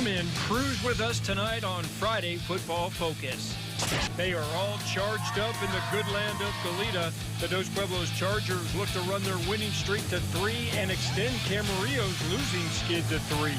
Come and cruise with us tonight on Friday Football Focus. They are all charged up in the good land of Goleta. The Dos Pueblos Chargers look to run their winning streak to 3 and extend Camarillo's losing skid to 3.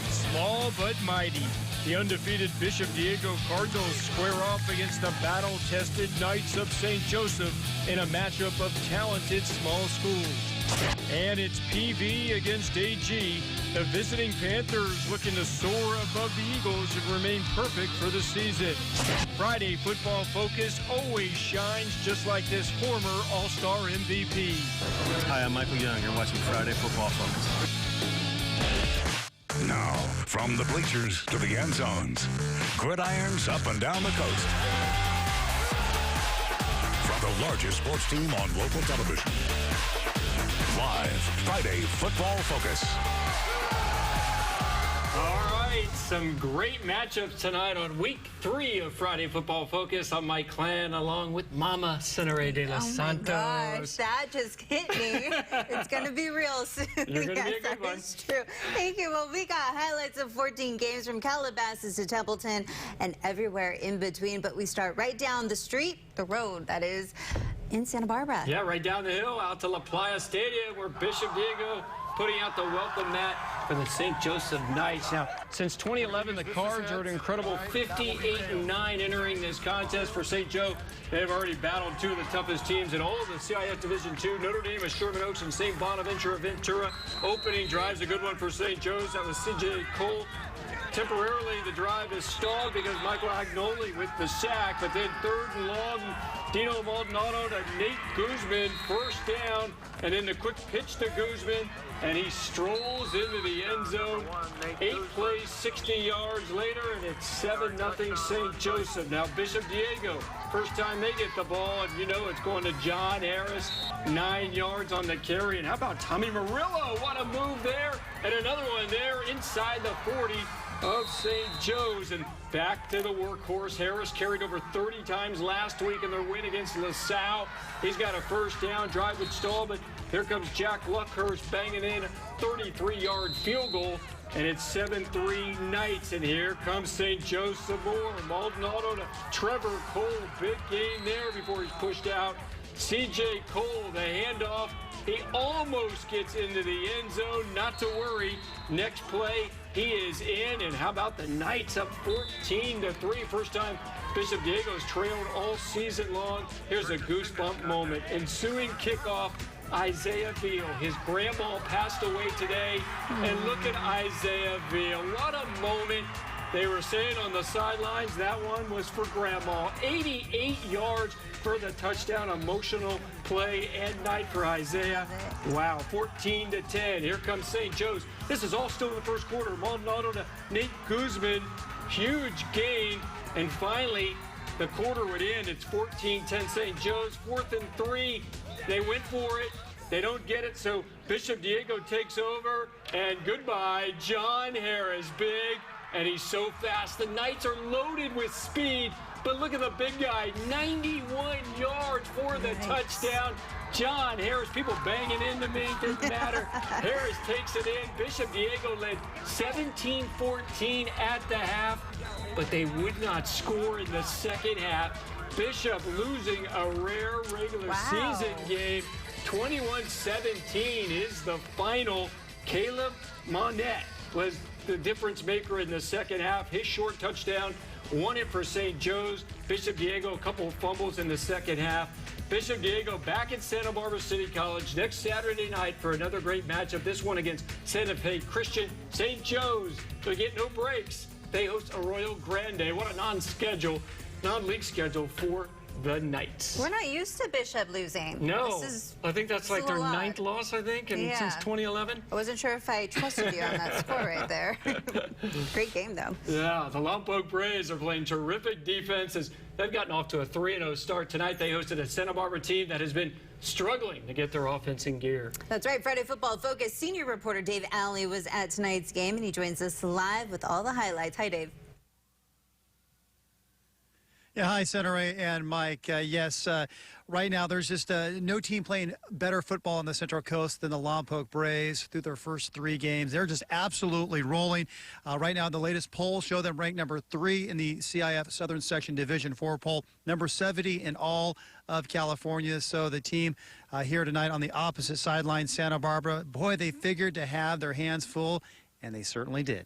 Small but mighty, the undefeated Bishop Diego Cardinals square off against the battle-tested Knights of St. Joseph in a matchup of talented small schools. And it's PV against AG. The visiting Panthers looking to soar above the Eagles and remain perfect for the season. Friday Football Focus always shines just like this former All-Star MVP. Hi, I'm Michael Young. You're watching Friday Football Focus. Now, from the bleachers to the end zones, gridirons up and down the coast. From the largest sports team on local television. Live, Friday Football Focus. All right, some great matchups tonight on week 3 of Friday Football Focus. I'm Mike Clan along with Mama Senere de los Santos. Oh my gosh, that just hit me. It's going to be real soon. You're going to be a good one. That's true. Thank you. Well, we got highlights of 14 games from Calabasas to Templeton and everywhere in between. But we start right down the street, the road, that is, in Santa Barbara. Yeah, right down the hill out to La Playa Stadium where Bishop Diego putting out the welcome mat for the St. Joseph Knights. Now, since 2011, the Cards are an incredible 58-9 entering this contest for St. Joe. They've already battled 2 of the toughest teams in all of the CIF Division II, Notre Dame of Sherman Oaks and St. Bonaventure of Ventura. Opening drive's a good one for St. Joe's. That was C.J. Cole. Temporarily, the drive is stalled because Michael Agnoli with the sack, but then 3rd and long, Dino Maldonado to Nate Guzman, first down, and then the quick pitch to Guzman, and he strolls into the end zone. 8 plays, 60 yards later, and it's 7-0 St. Joseph. Now, Bishop Diego, first time they get the ball, and you know it's going to John Harris, 9 yards on the carry. And how about Tommy Murillo? What a move there, and another one there inside the 40 of St. Joe's. And back to the workhorse. Harris carried over 30 times last week in their win against LaSalle. He's got a first down. Drive would stall, but here comes Jack Luckhurst banging in a 33-yard field goal, and it's 7-3 Knights. And here comes St. Joe's some more. Maldonado to Trevor Cole. Big game there before he's pushed out. C.J. Cole, the handoff. He almost gets into the end zone. Not to worry. Next play, he is in. And how about the Knights up 14-3? First time Bishop Diego's trailed all season long. Here's a goosebump moment. Ensuing kickoff, Isaiah Veal. His grandma passed away today. And look at Isaiah Veal. What a moment. They were saying on the sidelines that one was for grandma. 88 yards for the touchdown. Emotional play and night for Isaiah. Wow, 14-10. Here comes St. Joe's. This is all still in the first quarter. Maldonado to Nate Guzman. Huge gain. And finally, the quarter would end. It's 14-10 St. Joe's. 4th and 3. They went for it. They don't get it, so Bishop Diego takes over. And goodbye, John Harris. Big. And he's so fast. The Knights are loaded with speed. But look at the big guy, 91 yards for the touchdown. John Harris, people banging into me, didn't matter. Harris takes it in. Bishop Diego led 17-14 at the half, but they would not score in the second half. Bishop losing a rare regular season game. 21-17 is the final. Caleb Monette was the difference maker in the second half. His short touchdown won it for St. Joe's. Bishop Diego, a couple of fumbles in the second half. Bishop Diego back at Santa Barbara City College next Saturday night for another great matchup. This one against Santa Fe Christian. St. Joe's, they get no breaks. They host Arroyo Grande. What a non-league schedule for the Knights. We're not used to Bishop losing. No, I think that's like their 9th loss, I think, and since 2011. I wasn't sure if I trusted you on that score right there. Great game, though. Yeah, the Lompoc Braves are playing terrific defenses. They've gotten off to a 3-0 start tonight. They hosted a Santa Barbara team that has been struggling to get their offense in gear. That's right. Friday Football Focus senior reporter Dave Alley was at tonight's game, and he joins us live with all the highlights. Hi, Dave. Yeah, hi, Senator and Mike. Yes, right now there's just no team playing better football on the Central Coast than the Lompoc Braves through their first 3 games. They're just absolutely rolling. Right now, the latest polls show them ranked number 3 in the CIF Southern Section Division 4 poll, number 70 in all of California. So the team here tonight on the opposite sideline, Santa Barbara, boy, they figured to have their hands full, and they certainly did.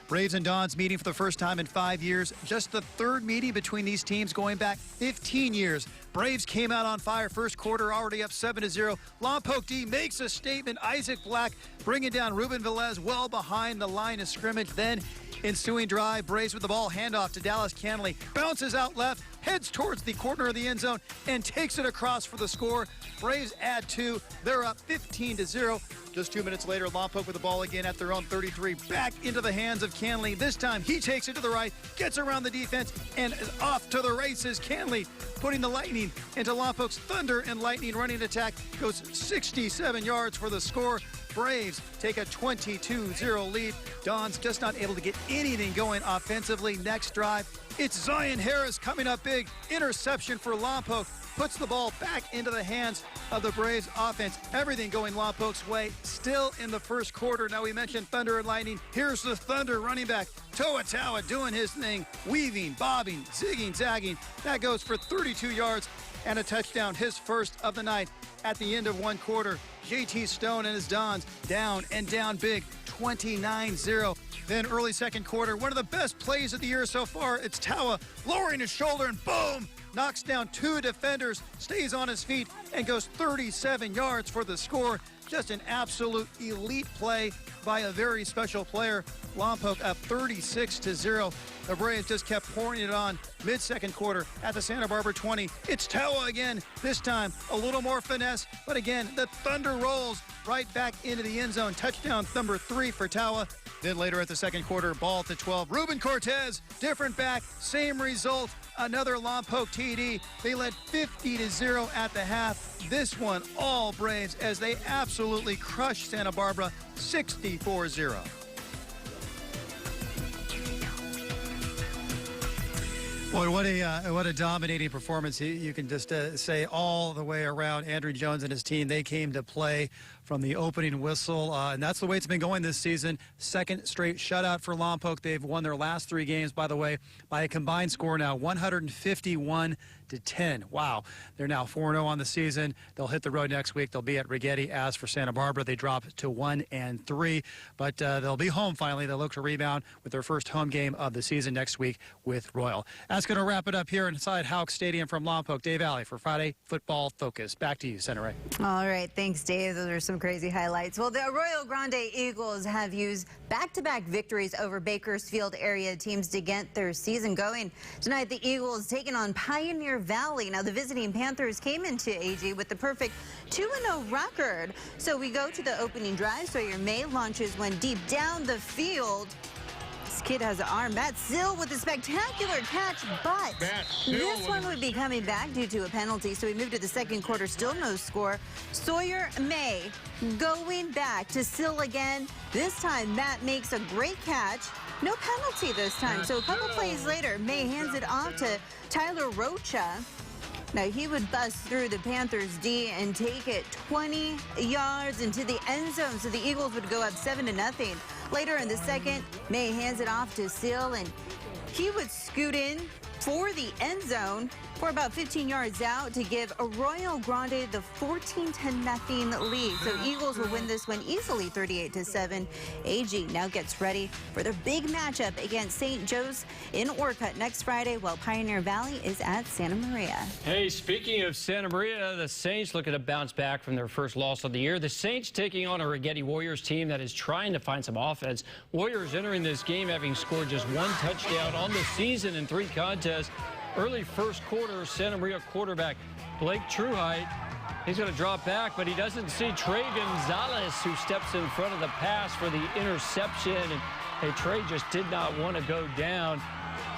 Braves and Dons meeting for the first time in 5 years. Just the 3rd meeting between these teams going back 15 years. Braves came out on fire first quarter, already up 7-0. Lompoc D makes a statement. Isaac Black bringing down Ruben Velez well behind the line of scrimmage. Then ensuing drive, Braves with the ball, handoff to Dallas Canley. Bounces out left, heads towards the corner of the end zone, and takes it across for the score. Braves add 2. They're up 15-0. Just 2 minutes later, Lompoc with the ball again at their own 33. Back into the hands of Canley. This time he takes it to the right, gets around the defense, and is off to the races. Canley putting the Lightning into Lompoc's Thunder and Lightning running attack. Goes 67 yards for the score. Braves take a 22-0 lead. Don's just not able to get anything going offensively. Next drive, it's Zion Harris coming up big. Interception for Lompoc. Puts the ball back into the hands of the Braves offense. Everything going Lompoc's way. Still in the first quarter. Now we mentioned Thunder and Lightning. Here's the Thunder running back. Toa Taua doing his thing. Weaving, bobbing, zigging, zagging. That goes for 32 yards and a touchdown. His first of the night at the end of one quarter. JT Stone and his Dons down and down big. 29-0. Then early second quarter. One of the best plays of the year so far. It's Taua lowering his shoulder and boom! Knocks down 2 defenders, stays on his feet, and goes 37 yards for the score. Just an absolute elite play by a very special player. Lompoc up 36-0. The Braves just kept pouring it on mid-second quarter at the Santa Barbara 20. It's Taua again, this time a little more finesse, but again, the Thunder rolls right back into the end zone. Touchdown number 3 for Taua. Then later at the second quarter, ball to 12. Ruben Cortez, different back, same result. Another Lompoc TD. They led 50-0 at the half. This one, all Braves, as they absolutely crushed Santa Barbara 64-0. Boy, what a dominating performance. You can just say all the way around. Andrew Jones and his team, they came to play from the opening whistle, and that's the way it's been going this season. Second straight shutout for Lompoc. They've won their last 3 games, by the way, by a combined score now, 151-10. Wow. They're now 4-0 on the season. They'll hit the road next week. They'll be at Rigetti. As for Santa Barbara, they drop to 1-3, but they'll be home finally. They'll look to rebound with their first home game of the season next week with Royal. That's going to wrap it up here inside Houck Stadium from Lompoc. Dave Alley for Friday Football Focus. Back to you, Senator Ray. All right. Thanks, Dave. Those are some crazy highlights. Well, the Arroyo Grande Eagles have used back-to-back victories over Bakersfield area teams to get their season going. Tonight, the Eagles taking on Pioneer Valley. Now, the visiting Panthers came into AG with the perfect 2-0 record. So we go to the opening drive. Sawyer May launches one deep down the field. This kid has an arm. Matt Sill with a spectacular catch, but this one would be coming back due to a penalty. So we move to the second quarter, still no score. Sawyer May going back to Sill again. This time, Matt makes a great catch. No penalty this time. So a couple plays later, May hands it off to Tyler Rocha. Now, he would bust through the Panthers D and take it 20 yards into the end zone. So the Eagles would go up 7-0. Later in the second, May hands it off to Sill, and he would scoot in for the end zone for about 15 yards out to give Arroyo Grande the 14-0 lead. So Eagles will win this one easily, 38-7. AG now gets ready for their big matchup against St. Joe's in Orcutt next Friday, while Pioneer Valley is at Santa Maria. Hey, speaking of Santa Maria, the Saints looking to bounce back from their first loss of the year. The Saints taking on a Rigetti Warriors team that is trying to find some offense. Warriors entering this game having scored just 1 touchdown on the season in 3 contests. Early first quarter, Santa Maria quarterback Blake Truhite, he's going to drop back, but he doesn't see Trey Gonzalez, who steps in front of the pass for the interception. And hey, Trey just did not want to go down.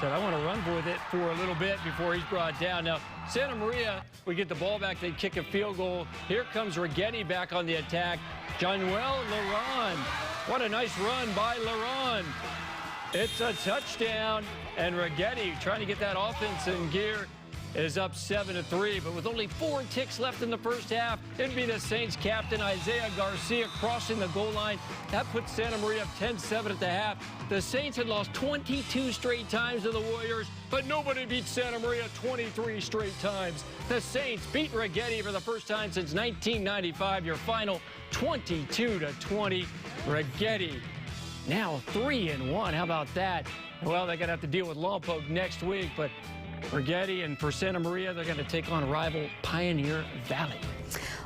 Said, I want to run with it for a little bit before he's brought down. Now, Santa Maria, we get the ball back, they kick a field goal. Here comes Rigetti back on the attack. Januel Laron. What a nice run by Laron. It's a touchdown, and Rigetti trying to get that offense in gear is up 7-3, but with only 4 ticks left in the first half, it'd be the Saints captain Isaiah Garcia crossing the goal line. That puts Santa Maria up 10-7 at the half. The Saints had lost 22 straight times to the Warriors, but nobody beat Santa Maria 23 straight times. The Saints beat Rigetti for the first time since 1995. Your final 22-20. Rigetti now 3-1. How about that? Well, they're going to have to deal with Lompoc next week, but Rigetti, and for Santa Maria, they're going to take on rival Pioneer Valley.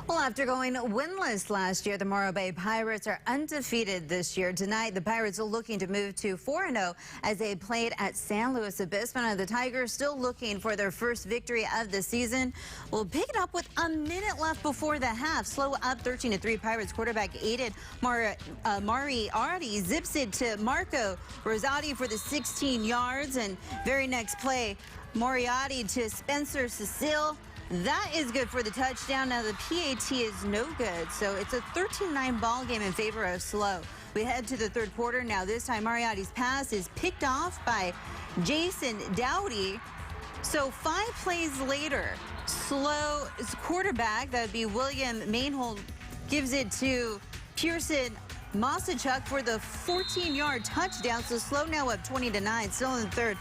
Well, after going winless last year, the Morro Bay Pirates are undefeated this year. Tonight, the Pirates are looking to move to 4-0 as they played at San Luis Obispo. Now, the Tigers still looking for their first victory of the season. We'll pick it up with a minute left before the half. Slow up 13-3. Pirates quarterback Aiden Mariardi zips it to Marco Rosati for the 16 yards. And very next play, Moriarty to Spencer Cecile. That is good for the touchdown. Now the PAT is no good, so it's a 13-9 ball game in favor of Slow. We head to the third quarter now. This time Moriarty's pass is picked off by Jason Dowdy. So 5 plays later, Slow's quarterback, that would be William Mainhold, gives it to Pearson Masachuk for the 14-yard touchdown. So Slow now up 20-9, still in the third.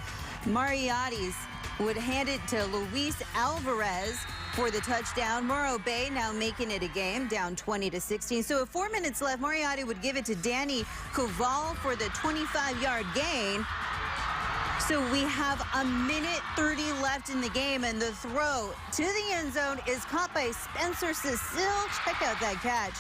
Moriarty's would hand it to Luis Alvarez for the touchdown. Morro Bay now making it a game, down 20-16. So with 4 minutes left, Moriarty would give it to Danny Koval for the 25-yard gain. So we have a minute 30 left in the game, and the throw to the end zone is caught by Spencer Cecile. Check out that catch.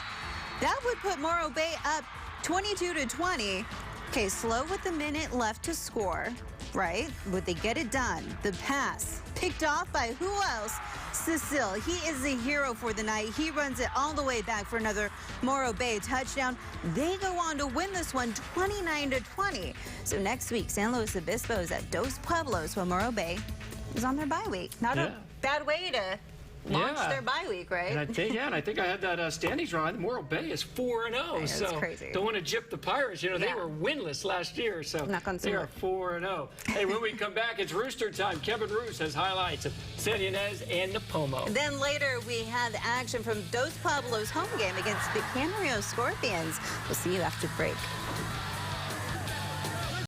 That would put Morro Bay up 22-20. Okay, Slow with a minute left to score. Right? Would they get it done? The pass picked off by who else? Cecile. He is the hero for the night. He runs it all the way back for another Morro Bay touchdown. They go on to win this one 29-20. So next week, San Luis Obispo is at Dos Pueblos while Morro Bay is on their bye week. Not a bad way to launch their bye week, right? And I think I had that standings wrong. Morro Bay is 4-0. Yeah, so crazy. Don't want to gyp the Pirates. You know, they were winless last year, so they are 4-0. Hey, when we come back, it's Rooster time. Kevin Roos has highlights of San Ynez and Napomo. Then later, we have action from Dos Pueblos home game against the Camarillo Scorpions. We'll see you after the break.